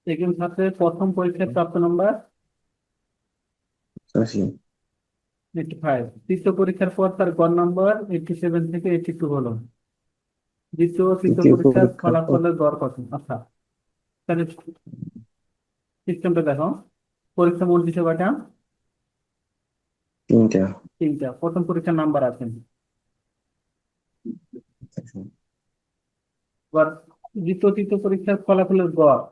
একজন ছাত্রের প্রথম পরীক্ষায় প্রাপ্ত নম্বর 85। 85। তৃতীয় পরীক্ষার পর তার গড় নম্বর 87 থেকে 82 হলো। দ্বিতীয় ও তৃতীয় তৃতীয় পরীক্ষার পরীক্ষার পর ফলাফলের গড় কত? আচ্ছা, তাহলে সিস্টেমটা দেখো। পরীক্ষা মোট দিছে কয়টা? 3টা। তিনটা। প্রথম পরীক্ষার নাম্বার আছে। এবার দ্বিতীয় তৃতীয় পরীক্ষার ফলাফলের গড়,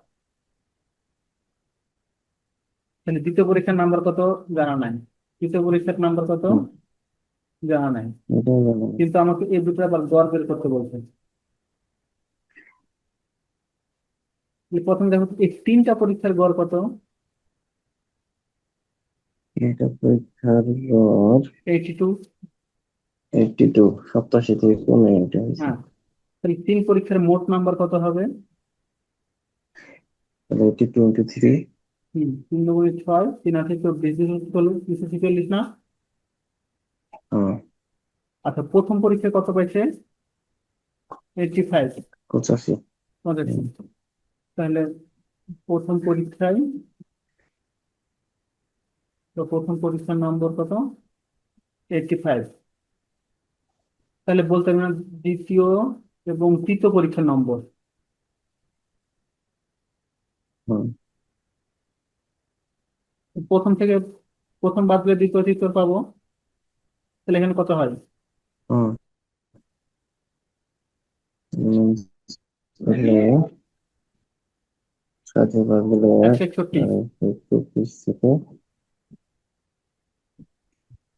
তাহলে দ্বিতীয় পরীক্ষার নাম্বার কত জানা নাই, তৃতীয় পরীক্ষার নাম্বার কত হুম, জানা নাই, এটাই জানা নেই। কিন্তু আমাকে এই দুটো আবার গড় বের করতে বলছে। এই প্রথম দেখো এই তিনটা পরীক্ষার গড় কত? এটা পরীক্ষার পর 82। 82, 87 থেকে কমে এটা হয়েছে। হ্যাঁ, তাহলে তিন পরীক্ষার মোট নাম্বার কত হবে? তাহলে 82 ইন্টু 3। তিন দুগুণে ছয়, তিন আছে 24, 246 না? হ্যাঁ। আচ্ছা, প্রথম পরীক্ষায় কত পাইছে? 85। 85। পঁচাশি। হুম, তাহলে প্রথম পরীক্ষায়, তো প্রথম পরীক্ষার নম্বর কত? 85। তাহলে বলতে হবে না দ্বিতীয় এবং তৃতীয় পরীক্ষার নম্বর? হুম, প্রথম থেকে প্রথম বাদ দিলে দ্বিতীয় তৃতীয় পাবো। তাহলে এখানে কত হয়? হুম। উম, তাহলে 7 বার দিলে 161। আর 24 থেকে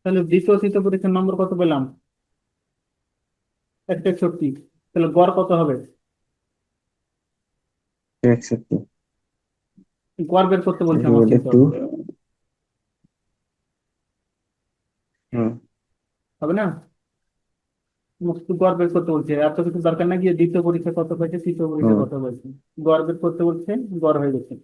তাহলে দ্বিতীয় তৃতীয় পরীক্ষার নম্বর কত পেলাম? 161। তাহলে গড় কত হবে? 61। গড় বের করতে বলছে আমার ডিভাইডেড কিন্তু। 2। হুম, হবে না? তোমাকে শুধু গড় বের করতে বলছে, এত কিছু দরকার না, গিয়ে দ্বিতীয় পরীক্ষা কত পাইছে তৃতীয় পরীক্ষা হুম। কত পাইছে, গড় বের করতে বলছে। গড় হয়ে গেছে।